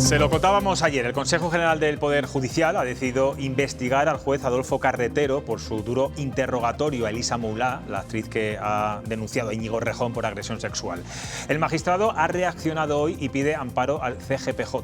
Se lo contábamos ayer, el Consejo General del Poder Judicial ha decidido investigar al juez Adolfo Carretero por su duro interrogatorio a Elisa Moulá, la actriz que ha denunciado a Íñigo Errejón por agresión sexual. El magistrado ha reaccionado hoy y pide amparo al CGPJ.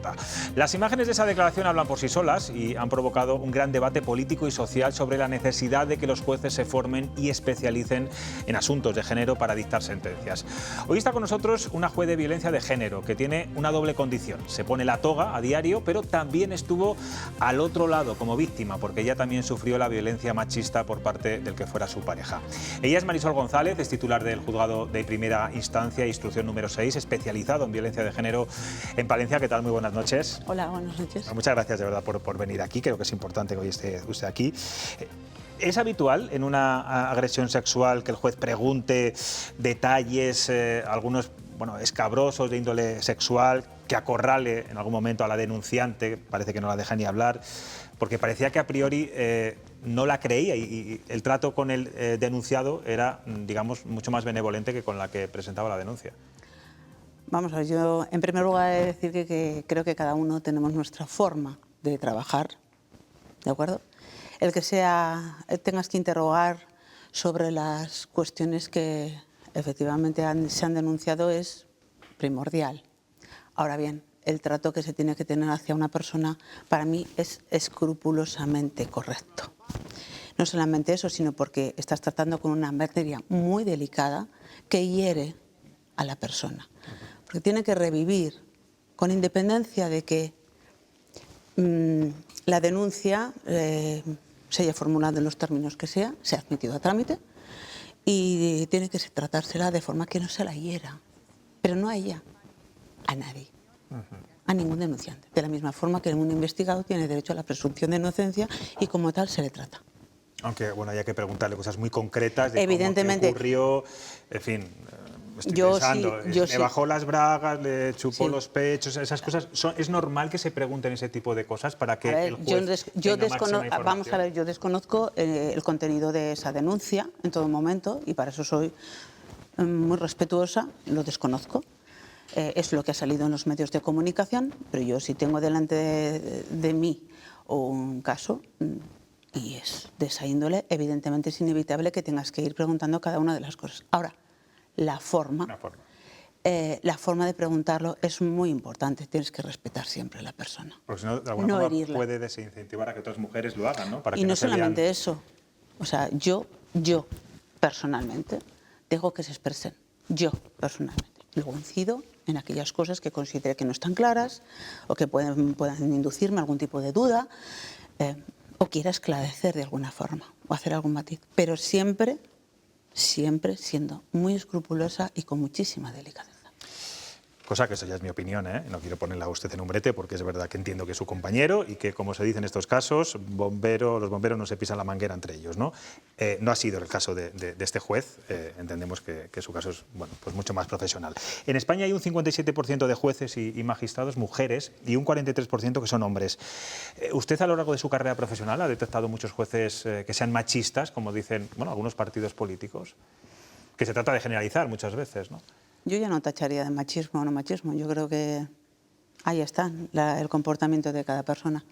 Las imágenes de esa declaración hablan por sí solas y han provocado un gran debate político y social sobre la necesidad de que los jueces se formen y especialicen en asuntos de género para dictar sentencias. Hoy está con nosotros una juez de violencia de género que tiene una doble condición. Se pone la toga a diario, pero también estuvo al otro lado como víctima, porque ella también sufrió la violencia machista por parte del que fuera su pareja. Ella es Marisol González, es titular del Juzgado de Primera Instancia, instrucción número 6, especializado en violencia de género en Palencia. ¿Qué tal? Muy buenas noches. Hola, buenas noches. Muchas gracias de verdad por venir aquí, creo que es importante que hoy esté usted aquí. ¿Es habitual en una agresión sexual que el juez pregunte detalles, algunos escabrosos de índole sexual, que acorrale en algún momento a la denunciante, parece que no la deja ni hablar, porque parecía que a priori no la creía y el trato con el denunciado era, digamos, mucho más benevolente que con la que presentaba la denuncia? Vamos a ver, yo en primer lugar he de decir que creo que cada uno tenemos nuestra forma de trabajar, ¿de acuerdo? El que tengas que interrogar sobre las cuestiones que efectivamente se han denunciado es primordial. Ahora bien, el trato que se tiene que tener hacia una persona para mí es escrupulosamente correcto. No solamente eso, sino porque estás tratando con una materia muy delicada que hiere a la persona. Porque tiene que revivir, con independencia de que la denuncia se haya formulado en los términos que sea, se ha admitido a trámite y tiene que tratársela de forma que no se la hiera, pero no a ella, a nadie, a ningún denunciante. De la misma forma que un investigado tiene derecho a la presunción de inocencia y como tal se le trata. Aunque haya que preguntarle cosas muy concretas de Evidentemente, cómo ocurrió, en fin. Estoy pensando, me bajó las bragas, le chupó los pechos, esas cosas. ¿Es normal que se pregunten ese tipo de cosas para que el juez tenga máxima información? Vamos a ver, yo desconozco el contenido de esa denuncia en todo momento y para eso soy muy respetuosa, lo desconozco. Es lo que ha salido en los medios de comunicación, pero yo si tengo delante de mí un caso y es de esa índole, evidentemente es inevitable que tengas que ir preguntando cada una de las cosas. Ahora, la forma de preguntarlo es muy importante. Tienes que respetar siempre a la persona. Porque si no, de alguna forma puede desincentivar a que otras mujeres lo hagan, ¿no? Para que y no no se solamente vean... eso. O sea, yo personalmente dejo que se expresen. Yo personalmente. Luego incido en aquellas cosas que considere que no están claras o que puedan inducirme algún tipo de duda o quiera esclarecer de alguna forma o hacer algún matiz. Pero siempre siendo muy escrupulosa y con muchísima delicadeza. Cosa que eso ya es mi opinión, ¿eh? No quiero ponerla a usted en un brete porque es verdad que entiendo que es su compañero y que, como se dice en estos casos, los bomberos no se pisan la manguera entre ellos, ¿no? No ha sido el caso de este juez, entendemos que su caso es pues mucho más profesional. En España hay un 57% de jueces y magistrados mujeres y un 43% que son hombres. ¿Usted a lo largo de su carrera profesional ha detectado muchos jueces que sean machistas, como dicen algunos partidos políticos? Que se trata de generalizar muchas veces, ¿no? Yo ya no tacharía de machismo o no machismo. Yo creo que ahí está el comportamiento de cada persona.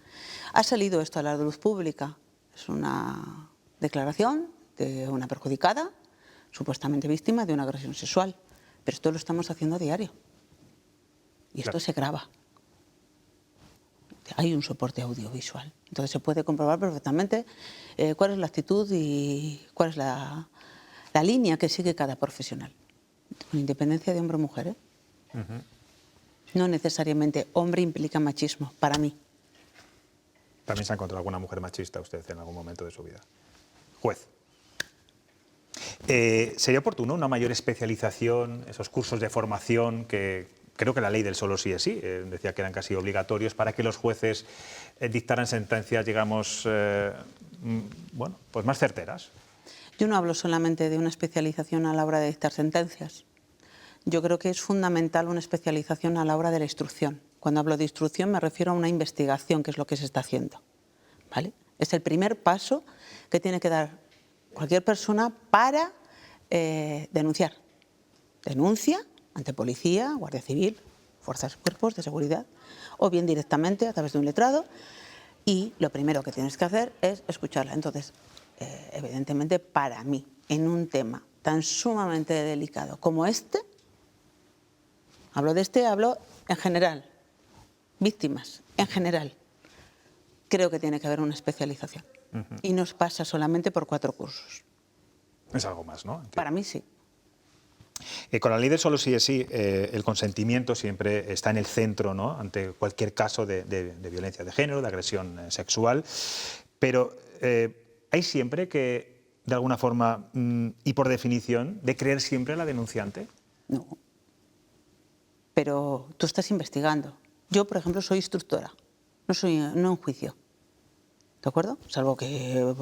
Ha salido esto a la luz pública. Es una declaración de una perjudicada, supuestamente víctima de una agresión sexual. Pero esto lo estamos haciendo a diario. Y esto se graba. Hay un soporte audiovisual. Entonces se puede comprobar perfectamente cuál es la actitud y cuál es la línea que sigue cada profesional. Con independencia de hombre o mujer, ¿eh? No necesariamente hombre implica machismo, para mí. ¿También se ha encontrado alguna mujer machista usted en algún momento de su vida? Juez. ¿Sería oportuno una mayor especialización, esos cursos de formación que creo que la ley del solo sí es sí, decía que eran casi obligatorios para que los jueces dictaran sentencias, digamos, pues más certeras? Yo no hablo solamente de una especialización a la hora de dictar sentencias. Yo creo que es fundamental una especialización a la hora de la instrucción. Cuando hablo de instrucción me refiero a una investigación, que es lo que se está haciendo, ¿vale? Es el primer paso que tiene que dar cualquier persona para denunciar. Denuncia ante policía, Guardia Civil, fuerzas y cuerpos de seguridad, o bien directamente a través de un letrado, y lo primero que tienes que hacer es escucharla. Entonces, evidentemente, para mí, en un tema tan sumamente delicado como este, hablo en general, víctimas, en general, creo que tiene que haber una especialización. Y no pasa solamente por 4 cursos. Es algo más, ¿no? Para mí sí. Con la ley del solo sí es sí, el consentimiento siempre está en el centro, ¿no?, ante cualquier caso de violencia de género, de agresión sexual, pero hay siempre que, de alguna forma, y por definición, de creer siempre a la denunciante. No. Pero tú estás investigando. Yo, por ejemplo, soy instructora, no en juicio. ¿De acuerdo? Salvo que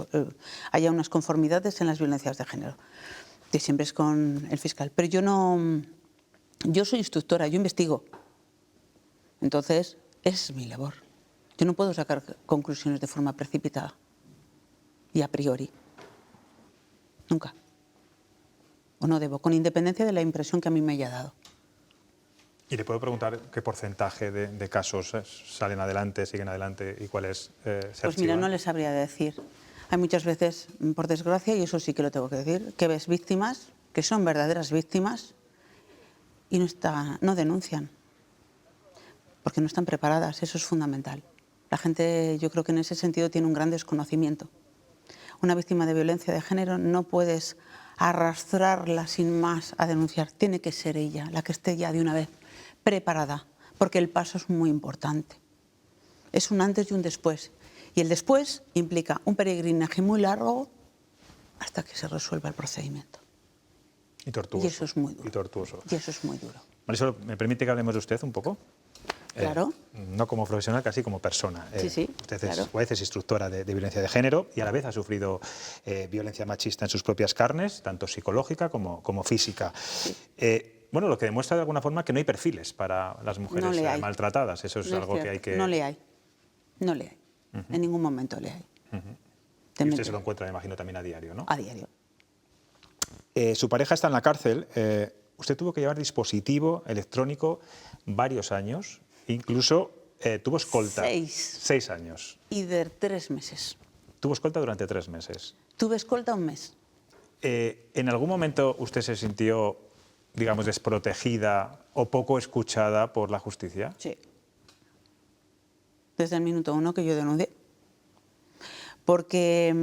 haya unas conformidades en las violencias de género, que siempre es con el fiscal. Pero yo soy instructora, yo investigo. Entonces, es mi labor. Yo no puedo sacar conclusiones de forma precipitada y a priori. Nunca. O no debo, con independencia de la impresión que a mí me haya dado. ¿Y le puedo preguntar qué porcentaje de casos salen adelante, siguen adelante y cuáles se Pues mira, archivan? no les sabría decir. Hay muchas veces, por desgracia, y eso sí que lo tengo que decir, que ves víctimas, que son verdaderas víctimas, y no denuncian, porque no están preparadas, eso es fundamental. La gente, yo creo que en ese sentido tiene un gran desconocimiento. Una víctima de violencia de género no puedes arrastrarla sin más a denunciar, tiene que ser ella la que esté ya de una vez preparada, porque el paso es muy importante. Es un antes y un después. Y el después implica un peregrinaje muy largo hasta que se resuelva el procedimiento. Y tortuoso. Y eso es muy duro. Y tortuoso. Y eso es muy duro. Marisol, ¿me permite que hablemos de usted un poco? Claro. No como profesional, casi como persona. Sí, Usted claro. es juez, es instructora de violencia de género y a la vez ha sufrido violencia machista en sus propias carnes, tanto psicológica como física. Sí. Bueno, lo que demuestra de alguna forma que no hay perfiles para las mujeres No le hay. maltratadas. Eso es No algo que hay que... No le hay. No le hay. En ningún momento le hay. Y usted se lo encuentra, me imagino, también a diario, ¿no? A diario. Su pareja está en la cárcel. Usted tuvo que llevar dispositivo electrónico varios años. Incluso tuvo escolta. 6 años. Y de 3 meses. Tuvo escolta durante 3 meses. Tuve escolta 1 mes. ¿En algún momento usted se sintió, digamos, desprotegida o poco escuchada por la justicia? Sí. Desde el minuto 1 que yo denuncié. Porque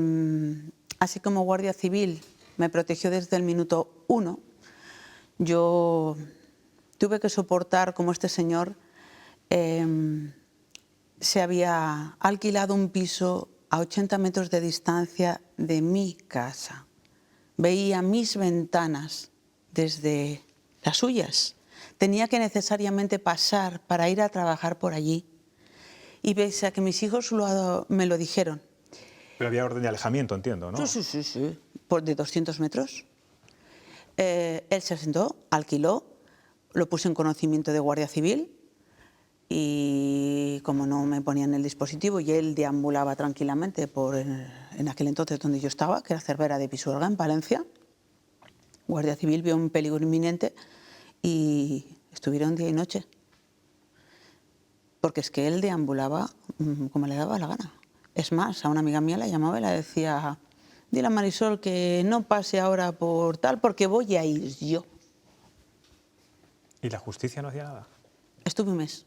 así como Guardia Civil me protegió desde el minuto 1, yo tuve que soportar como este señor se había alquilado un piso a 80 metros de distancia de mi casa. Veía mis ventanas desde las suyas. Tenía que necesariamente pasar para ir a trabajar por allí. Y pese a que mis hijos me lo dijeron. Pero había orden de alejamiento, entiendo, ¿no? Sí. De 200 metros. Él se sentó, alquiló, lo puse en conocimiento de Guardia Civil y como no me ponían el dispositivo y él deambulaba tranquilamente en aquel entonces donde yo estaba, que era Cervera de Pisuerga, en Palencia, Guardia Civil vio un peligro inminente y estuvieron día y noche. Porque es que él deambulaba como le daba la gana. Es más, a una amiga mía la llamaba y le decía: dile a Marisol que no pase ahora por tal porque voy a ir yo. ¿Y la justicia no hacía nada? Estuve 1 mes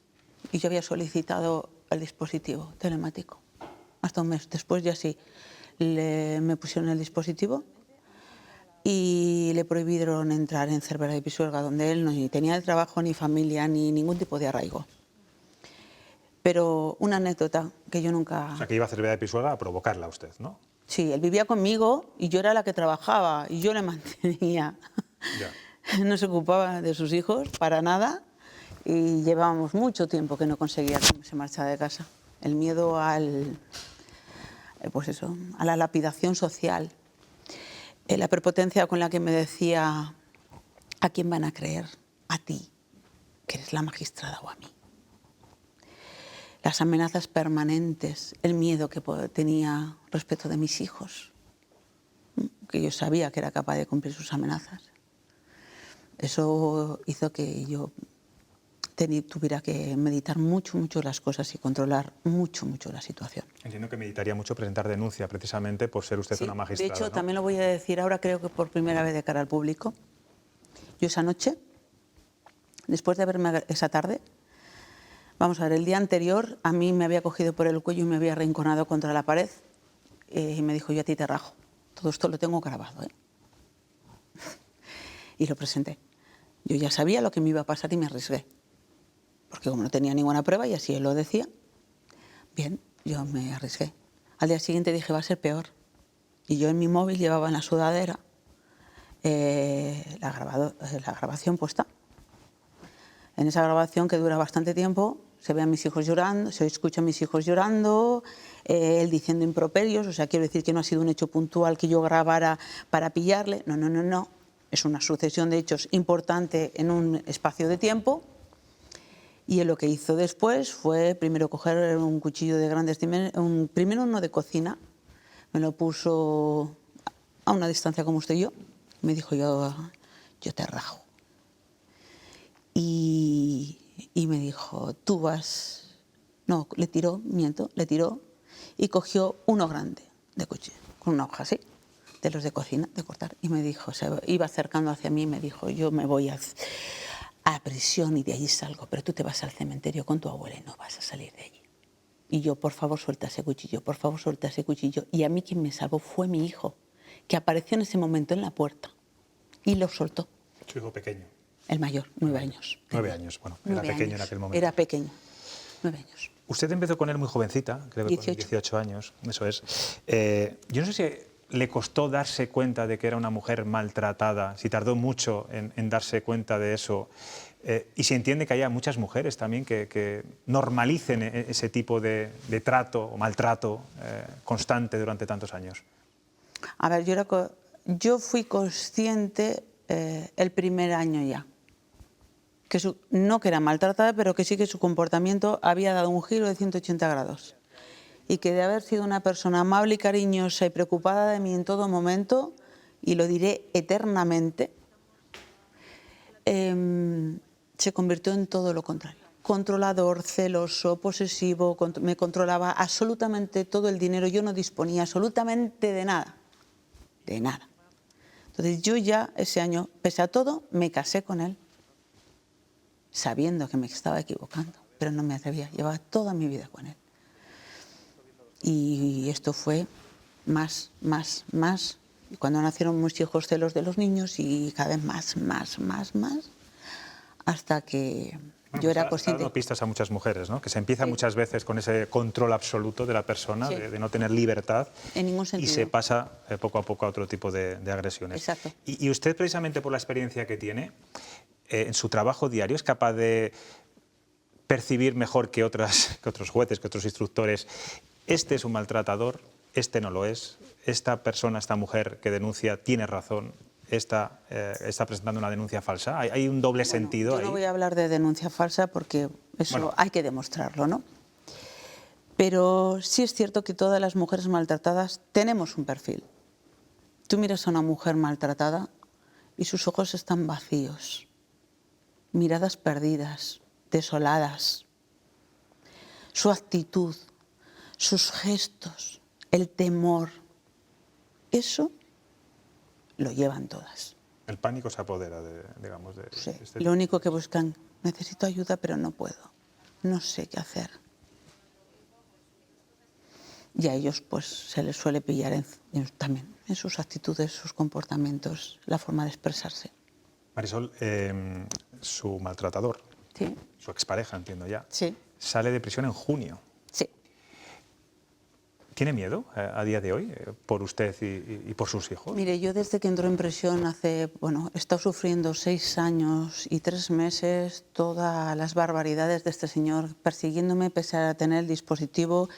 y yo había solicitado el dispositivo telemático. Hasta 1 mes. Después ya sí, me pusieron el dispositivo y le prohibieron entrar en Cervera de Pisuerga, donde él ni tenía el trabajo, ni familia, ni ningún tipo de arraigo. Pero una anécdota que yo nunca... O sea, que iba a Cervera de Pisuerga a provocarla a usted, ¿no? Sí, él vivía conmigo y yo era la que trabajaba y yo le mantenía. Ya. No se ocupaba de sus hijos para nada y llevábamos mucho tiempo que no conseguía que se marchara de casa. El miedo pues eso, a la lapidación social, la prepotencia con la que me decía: ¿a quién van a creer? A ti, que eres la magistrada, o a mí. Las amenazas permanentes, el miedo que tenía respecto de mis hijos, que yo sabía que era capaz de cumplir sus amenazas. Eso hizo que yo tuviera que meditar mucho las cosas y controlar mucho la situación. Entiendo que meditaría mucho presentar denuncia, precisamente por ser usted una magistrada. De hecho, ¿no? también lo voy a decir ahora, creo que por primera vez de cara al público. Yo esa noche, después de verme esa tarde, vamos a ver, el día anterior a mí me había cogido por el cuello y me había arrinconado contra la pared y me dijo: yo a ti te rajo. Todo esto lo tengo grabado, ¿eh? Y lo presenté. Yo ya sabía lo que me iba a pasar y me arriesgué. Porque como no tenía ninguna prueba y así él lo decía, bien, yo me arriesgué. Al día siguiente dije: va a ser peor. Y yo en mi móvil llevaba en la sudadera la grabación puesta. En esa grabación, que dura bastante tiempo, se ve a mis hijos llorando, se escucha a mis hijos llorando, él diciendo improperios. O sea, quiero decir que no ha sido un hecho puntual que yo grabara para pillarle. No. Es una sucesión de hechos importante en un espacio de tiempo. Y él lo que hizo después fue primero coger un cuchillo de grandes dimensiones, primero uno de cocina, me lo puso a una distancia como usted y yo, me dijo: yo te rajo. Y me dijo: tú vas... No, le tiró y cogió uno grande de cuchillo, con una hoja así, de los de cocina, de cortar, y me dijo, se iba acercando hacia mí y me dijo: yo me voy a prisión y de allí salgo, pero tú te vas al cementerio con tu abuela y no vas a salir de allí. Y yo: por favor, suelta ese cuchillo, por favor, suelta ese cuchillo. Y a mí quien me salvó fue mi hijo, que apareció en ese momento en la puerta y lo soltó. Su hijo pequeño. El mayor, 9 años. 9 años, bueno, era pequeño en aquel momento. Era pequeño, 9 años. Usted empezó con él muy jovencita, creo que con 18 años, eso es. Yo no sé si le costó darse cuenta de que era una mujer maltratada, si tardó mucho en darse cuenta de eso, y si entiende que haya muchas mujeres también que normalicen ese tipo de trato o maltrato constante durante tantos años. A ver, yo fui consciente el primer año ya, que no que era maltratada, pero que sí que su comportamiento había dado un giro de 180 grados. Y que de haber sido una persona amable y cariñosa y preocupada de mí en todo momento, y lo diré eternamente, se convirtió en todo lo contrario. Controlador, celoso, posesivo, me controlaba absolutamente todo el dinero. Yo no disponía absolutamente de nada. De nada. Entonces yo ya ese año, pese a todo, me casé con él, sabiendo que me estaba equivocando, pero no me atrevía. Llevaba toda mi vida con él. Y esto fue más. Y cuando nacieron mis hijos, celos de los niños, y cada vez más, hasta que yo era consciente. Está dando pistas a muchas mujeres, ¿no? Que se empieza muchas veces con ese control absoluto de la persona, de no tener libertad, en ningún sentido. Y se pasa poco a poco a otro tipo de agresiones. Exacto. Y usted, precisamente por la experiencia que tiene, en su trabajo diario, ¿es capaz de percibir mejor que otros jueces, que otros instructores: este es un maltratador, este no lo es, esta persona, esta mujer que denuncia tiene razón, está presentando una denuncia falsa? ¿Hay un doble sentido ahí? Yo no voy a hablar de denuncia falsa porque eso hay que demostrarlo, ¿no? Pero sí es cierto que todas las mujeres maltratadas tenemos un perfil. Tú miras a una mujer maltratada y sus ojos están vacíos, miradas perdidas, desoladas. Su actitud, sus gestos, el temor, eso lo llevan todas. El pánico se apodera, digamos, de Sí. este... Lo único que buscan: necesito ayuda, pero no puedo, no sé qué hacer. Y a ellos pues se les suele pillar también en sus actitudes, sus comportamientos, la forma de expresarse. Marisol, su maltratador, Sí. su expareja, entiendo ya, Sí. sale de prisión en junio. Sí. ¿Tiene miedo a día de hoy por usted y por sus hijos? Mire, yo desde que entró en prisión he estado sufriendo 6 años y 3 meses todas las barbaridades de este señor, persiguiéndome pese a tener el dispositivo,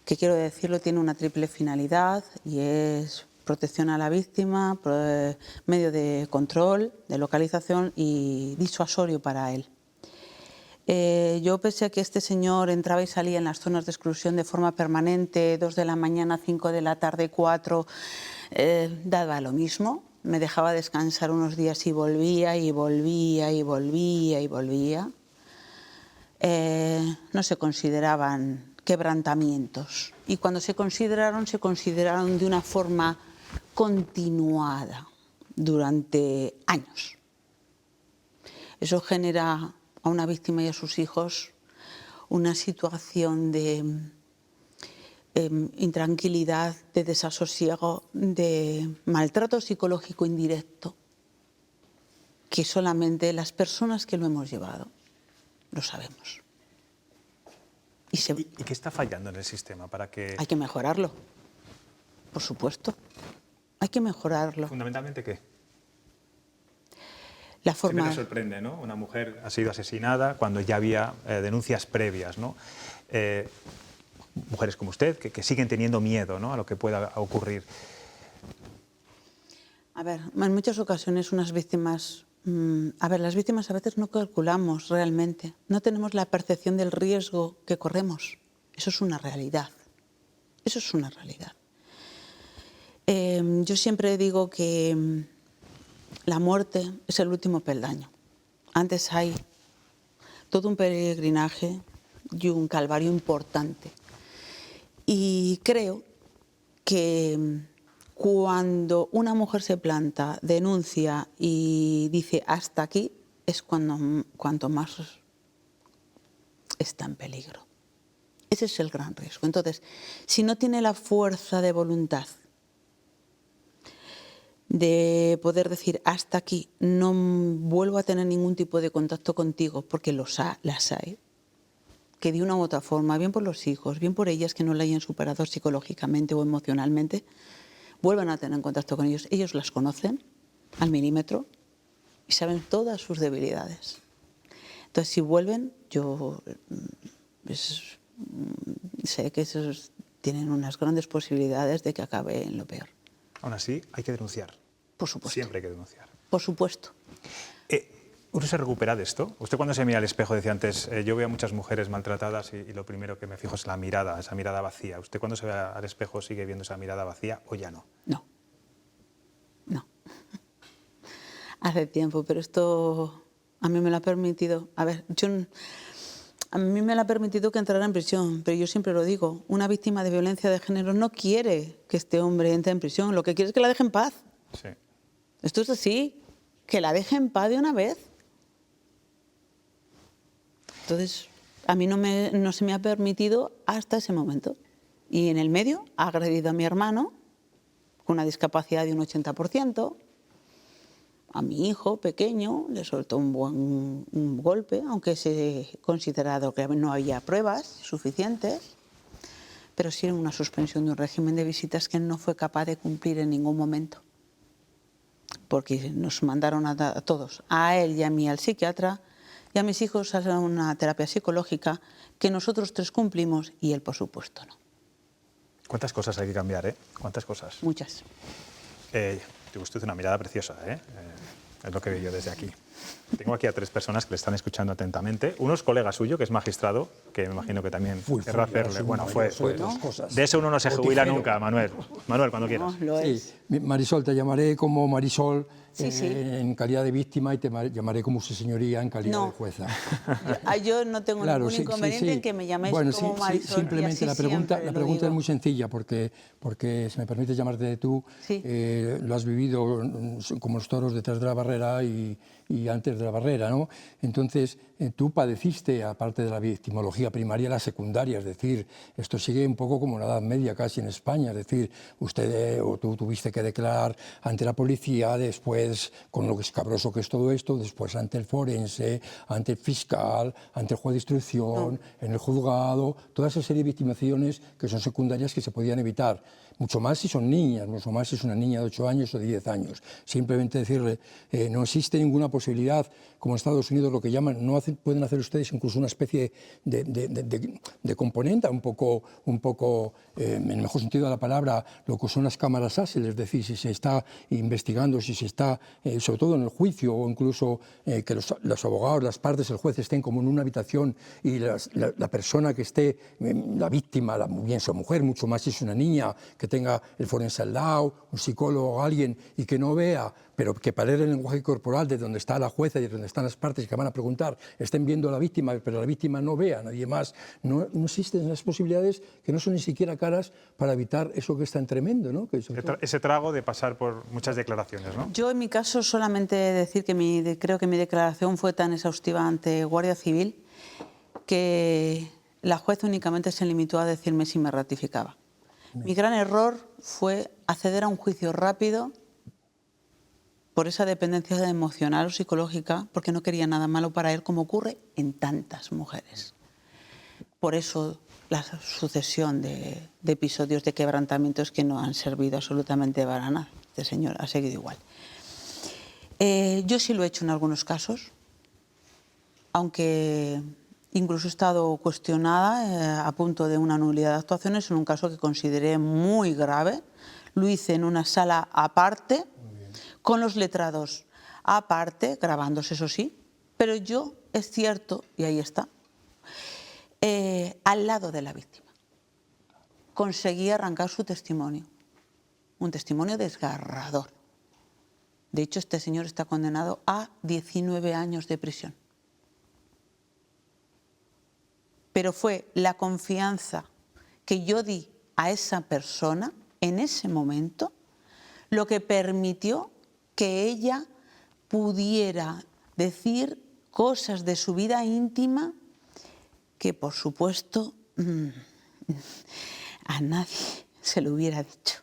que quiero decirlo, tiene una triple finalidad, y es protección a la víctima, medio de control, de localización y disuasorio para él. Yo, pese a que este señor entraba y salía en las zonas de exclusión de forma permanente, 2 de la mañana, 5 de la tarde, 4, daba lo mismo. Me dejaba descansar unos días y volvía, y volvía, y volvía, y volvía. no se consideraban quebrantamientos. Y cuando se consideraron de una forma continuada durante años. Eso genera a una víctima y a sus hijos una situación de intranquilidad, de desasosiego, de maltrato psicológico indirecto, que solamente las personas que lo hemos llevado lo sabemos. ¿Y qué está fallando en el sistema para que...? Hay que mejorarlo, por supuesto. Hay que mejorarlo. ¿Fundamentalmente qué? La forma... Siempre nos sorprende, ¿no? Una mujer ha sido asesinada cuando ya había denuncias previas, ¿no? Mujeres como usted que siguen teniendo miedo, ¿no?, a lo que pueda ocurrir. A ver, en muchas ocasiones unas víctimas... las víctimas a veces no calculamos realmente, no tenemos la percepción del riesgo que corremos. Eso es una realidad. Eso es una realidad. Yo siempre digo que la muerte es el último peldaño. Antes hay todo un peregrinaje y un calvario importante. Y creo que cuando una mujer se planta, denuncia y dice hasta aquí, es cuanto más está en peligro. Ese es el gran riesgo. Entonces, si no tiene la fuerza de voluntad de poder decir hasta aquí, no vuelvo a tener ningún tipo de contacto contigo, porque las hay, que de una u otra forma, bien por los hijos, bien por ellas que no la hayan superado psicológicamente o emocionalmente, vuelvan a tener contacto con ellos. Ellos las conocen al milímetro y saben todas sus debilidades. Entonces, si vuelven, yo sé que esos tienen unas grandes posibilidades de que acabe en lo peor. Aún así, hay que denunciar. Por supuesto. Siempre hay que denunciar. Por supuesto. ¿Uno se recupera de esto? Usted cuando se mira al espejo, decía antes, yo veo a muchas mujeres maltratadas y lo primero que me fijo es la mirada, esa mirada vacía. ¿Usted cuando se ve al espejo sigue viendo esa mirada vacía o ya no? No. No. Hace tiempo, pero esto a mí me lo ha permitido... A ver, a mí me lo ha permitido que entrara en prisión, pero yo siempre lo digo, una víctima de violencia de género no quiere que este hombre entre en prisión, lo que quiere es que la deje en paz. Sí. Esto es así, que la deje en paz de una vez. Entonces, a mí no se me ha permitido hasta ese momento. Y en el medio ha agredido a mi hermano con una discapacidad de un 80%, a mi hijo pequeño le soltó un golpe, aunque se ha considerado que no había pruebas suficientes, pero sí una suspensión de un régimen de visitas que no fue capaz de cumplir en ningún momento. Porque nos mandaron a todos, a él y a mí al psiquiatra, y a mis hijos a una terapia psicológica que nosotros tres cumplimos y él, por supuesto, no. ¿Cuántas cosas hay que cambiar, eh? ¿Cuántas cosas? Muchas. Tiene usted una mirada preciosa, ¿eh? Es lo que veo yo desde aquí. Tengo aquí a tres personas que le están escuchando atentamente. Uno es colega suyo, que es magistrado, que me imagino que también querrá hacerle... Bueno, de eso uno no se jubila nunca, Manuel. Manuel, cuando quieras. No, lo es. Sí. Marisol, te llamaré como Marisol Sí, sí. en calidad de víctima y te llamaré como su señoría en calidad de jueza. Yo no tengo ningún inconveniente en que me llaméis como Marisol. Simplemente la pregunta es muy sencilla, porque si me permites llamarte de tú, sí. lo has vivido como los toros detrás de la barrera y antes de la barrera, ¿no? Entonces, tú padeciste, aparte de la victimología primaria, la secundaria, es decir, esto sigue un poco como la Edad Media casi en España, es decir, tú tuviste que declarar ante la policía, después con lo escabroso que es todo esto, después ante el forense, ante el fiscal, ante el juez de instrucción, en el juzgado, toda esa serie de victimizaciones que son secundarias que se podían evitar. Mucho más si son niñas, mucho más si es una niña de 8 años o de 10 años. Simplemente decirle, no existe ninguna posibilidad, como en Estados Unidos lo que llaman, pueden hacer ustedes incluso una especie de componente, un poco, en el mejor sentido de la palabra, lo que son las cámaras ASEL, es decir, si se está investigando, si se está, sobre todo en el juicio, o incluso que los abogados, las partes, el juez estén como en una habitación y la persona que esté, la víctima, bien sea mujer, mucho más si es una niña, que tenga el forense al lado, un psicólogo o alguien, y que no vea pero que para el lenguaje corporal de donde está la jueza y de donde están las partes que van a preguntar estén viendo a la víctima, pero la víctima no vea a nadie más, no existen las posibilidades que no son ni siquiera caras para evitar eso que es tan tremendo, ¿no? Que ese trago de pasar por muchas declaraciones, ¿no? Yo en mi caso solamente decir que creo que mi declaración fue tan exhaustiva ante Guardia Civil que la juez únicamente se limitó a decirme si me ratificaba. Mi gran error fue acceder a un juicio rápido por esa dependencia emocional o psicológica, porque no quería nada malo para él, como ocurre en tantas mujeres. Por eso la sucesión de episodios de quebrantamientos que no han servido absolutamente para nada. Este señor ha seguido igual. Yo sí lo he hecho en algunos casos, aunque incluso he estado cuestionada a punto de una nulidad de actuaciones en un caso que consideré muy grave. Lo hice en una sala aparte, con los letrados aparte, grabándose, eso sí, pero yo, es cierto, y ahí está, al lado de la víctima. Conseguí arrancar su testimonio, un testimonio desgarrador. De hecho, este señor está condenado a 19 años de prisión. Pero fue la confianza que yo di a esa persona en ese momento lo que permitió que ella pudiera decir cosas de su vida íntima que, por supuesto, a nadie se lo hubiera dicho.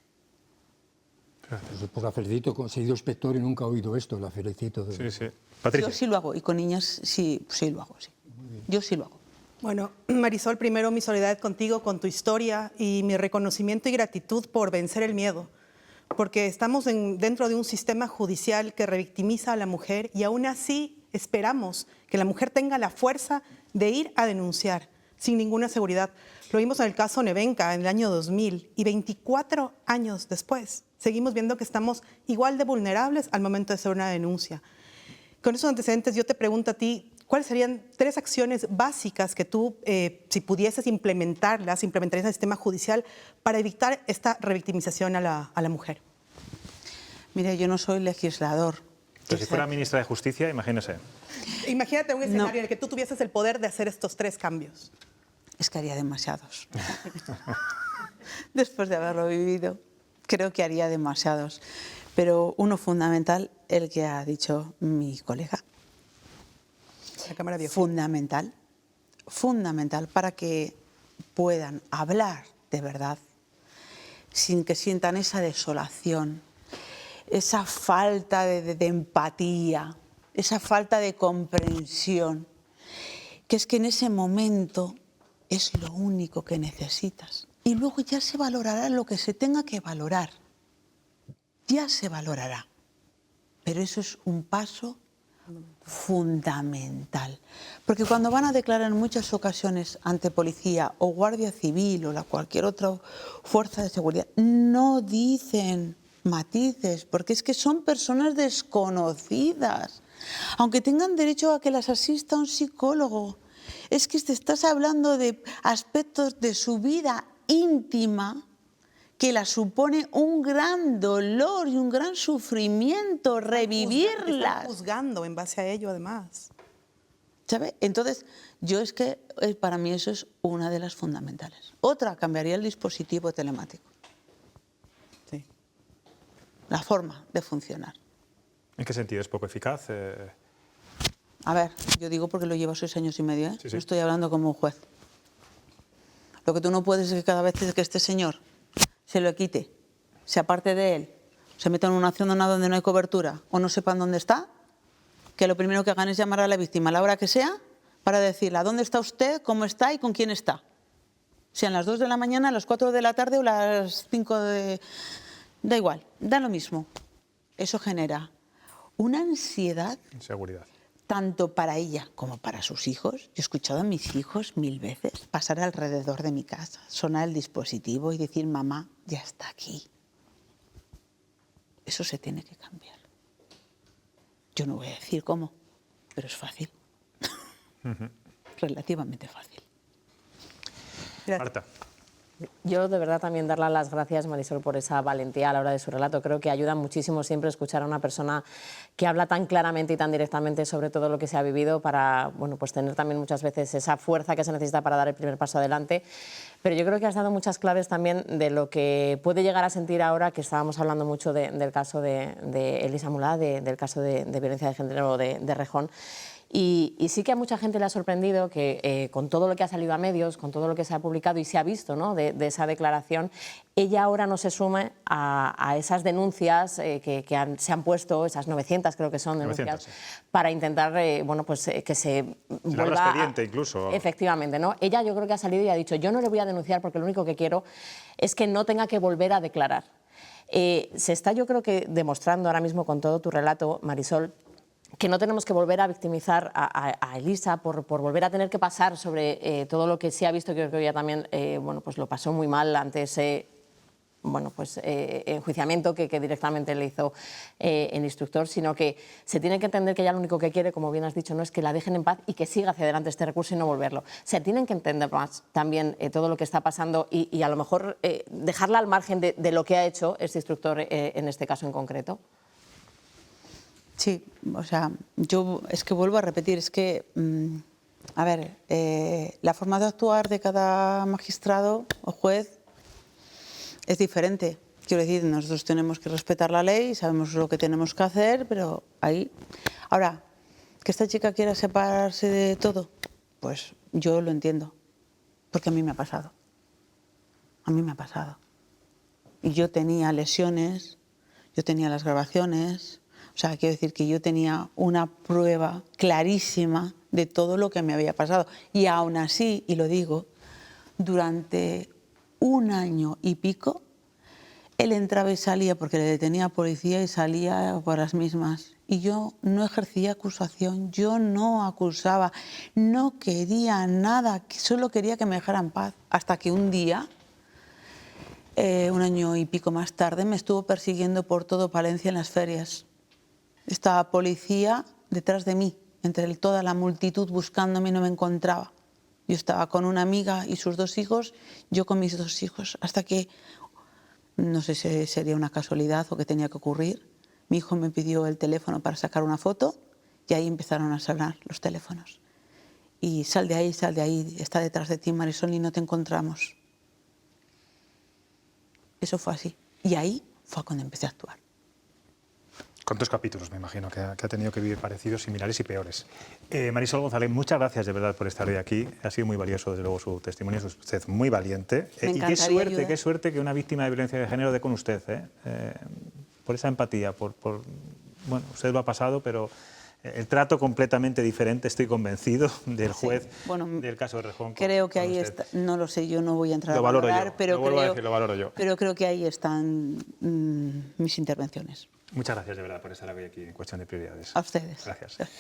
Pues la felicito, he sido inspector y nunca he oído esto, la felicito. Sí, sí. Patricia. Yo sí lo hago, y con niñas sí lo hago, sí. Yo sí lo hago. Bueno, Marisol, primero mi solidaridad contigo, con tu historia y mi reconocimiento y gratitud por vencer el miedo, porque estamos dentro de un sistema judicial que revictimiza a la mujer y aún así esperamos que la mujer tenga la fuerza de ir a denunciar sin ninguna seguridad. Lo vimos en el caso Nevenka en el año 2000 y 24 años después seguimos viendo que estamos igual de vulnerables al momento de hacer una denuncia. Con esos antecedentes yo te pregunto a ti, ¿cuáles serían 3 acciones básicas que tú, si pudieses implementarías en el sistema judicial para evitar esta revictimización a la mujer? Mire, yo no soy legislador. Pero si fuera ministra de Justicia, imagínese. Imagínate un escenario en el que tú tuvieses el poder de hacer estos 3 cambios. Es que haría demasiados. Después de haberlo vivido, creo que haría demasiados. Pero uno fundamental, el que ha dicho mi colega. La cámara vio. Fundamental para que puedan hablar de verdad sin que sientan esa desolación, esa falta de empatía, esa falta de comprensión, que es que en ese momento es lo único que necesitas. Y luego ya se valorará lo que se tenga que valorar. Ya se valorará. Pero eso es un paso fundamental. Porque cuando van a declarar en muchas ocasiones ante policía o guardia civil o cualquier otra fuerza de seguridad, no dicen matices, porque es que son personas desconocidas. Aunque tengan derecho a que las asista un psicólogo, es que te estás hablando de aspectos de su vida íntima que la supone un gran dolor y un gran sufrimiento revivirlas. Están juzgando en base a ello, además. ¿Sabe? Entonces, para mí eso es una de las fundamentales. Otra, cambiaría el dispositivo telemático. Sí. La forma de funcionar. ¿En qué sentido? ¿Es poco eficaz? A ver, yo digo porque lo llevo 6 años y medio, ¿eh? Sí, sí. No estoy hablando como un juez. Lo que tú no puedes es que cada vez que este señor se lo quite, se aparte de él, se meta en una zona donde no hay cobertura o no sepan dónde está, que lo primero que hagan es llamar a la víctima a la hora que sea para decirle a dónde está usted, cómo está y con quién está. Sean las 2 de la mañana, las 4 de la tarde o las 5 de... Da igual, da lo mismo. Eso genera una ansiedad. Inseguridad. Tanto para ella como para sus hijos. Yo he escuchado a mis hijos 1000 veces pasar alrededor de mi casa, sonar el dispositivo y decir, mamá, ya está aquí. Eso se tiene que cambiar. Yo no voy a decir cómo, pero es fácil. Relativamente fácil. Marta. Yo de verdad también darle las gracias, Marisol, por esa valentía a la hora de su relato. Creo que ayuda muchísimo siempre escuchar a una persona que habla tan claramente y tan directamente sobre todo lo que se ha vivido para, bueno, pues tener también muchas veces esa fuerza que se necesita para dar el primer paso adelante. Pero yo creo que has dado muchas claves también de lo que puede llegar a sentir ahora, que estábamos hablando mucho del caso de Elisa Mulá, del caso de violencia de género de Rejón. Y sí que a mucha gente le ha sorprendido que con todo lo que ha salido a medios, con todo lo que se ha publicado y se ha visto, ¿no?, de esa declaración, ella ahora no se sume a esas denuncias se han puesto, esas 900 creo que son denuncias, 900, sí. para intentar bueno, pues, que se vuelva expediente incluso. Efectivamente, ¿no? Ella yo creo que ha salido y ha dicho, yo no le voy a denunciar porque lo único que quiero es que no tenga que volver a declarar. Se está, yo creo que, demostrando ahora mismo con todo tu relato, Marisol, que no tenemos que volver a victimizar a Elisa por volver a tener que pasar sobre todo lo que sí ha visto, que creo que ella también bueno, pues lo pasó muy mal ante ese bueno, pues, enjuiciamiento que directamente le hizo el instructor, sino que se tiene que entender que ella lo único que quiere, como bien has dicho, no es que la dejen en paz y que siga hacia adelante este recurso y no volverlo. Se tienen que entender más también todo lo que está pasando y a lo mejor dejarla al margen de lo que ha hecho este instructor en este caso en concreto. Sí, o sea, yo es que vuelvo a repetir, es que, a ver, la forma de actuar de cada magistrado o juez es diferente. Quiero decir, nosotros tenemos que respetar la ley, sabemos lo que tenemos que hacer, pero ahí... Ahora, que esta chica quiera separarse de todo, pues yo lo entiendo, porque a mí me ha pasado. A mí me ha pasado. Y yo tenía lesiones, yo tenía las grabaciones... O sea, quiero decir que yo tenía una prueba clarísima de todo lo que me había pasado. Y aún así, y lo digo, durante 1 año y pico, él entraba y salía porque le detenía policía y salía por las mismas. Y yo no ejercía acusación, yo no acusaba, no quería nada, solo quería que me dejaran en paz. Hasta que un día, 1 año y pico más tarde, me estuvo persiguiendo por todo Palencia en las ferias. Estaba policía detrás de mí, entre toda la multitud buscándome y no me encontraba. Yo estaba con una amiga y sus 2 hijos, yo con mis 2 hijos, hasta que, no sé si sería una casualidad o qué tenía que ocurrir, mi hijo me pidió el teléfono para sacar una foto y ahí empezaron a sonar los teléfonos. Y sal de ahí, está detrás de ti Marisol y no te encontramos. Eso fue así. Y ahí fue cuando empecé a actuar. ¿Cuántos capítulos me imagino que ha tenido que vivir parecidos, similares y peores? Marisol González, muchas gracias de verdad por estar hoy aquí. Ha sido muy valioso, desde luego, su testimonio. Es usted muy valiente. Y qué suerte que una víctima de violencia de género dé con usted, por esa empatía, bueno, usted lo ha pasado, pero el trato completamente diferente, estoy convencido, del juez, sí, bueno, del caso de Rejón. Creo que ahí está, no lo sé, yo no voy a entrar a valorar, pero lo valoro yo. Pero creo que ahí están mis intervenciones. Muchas gracias de verdad por estar hoy aquí en Cuestión de Prioridades. A ustedes. Gracias.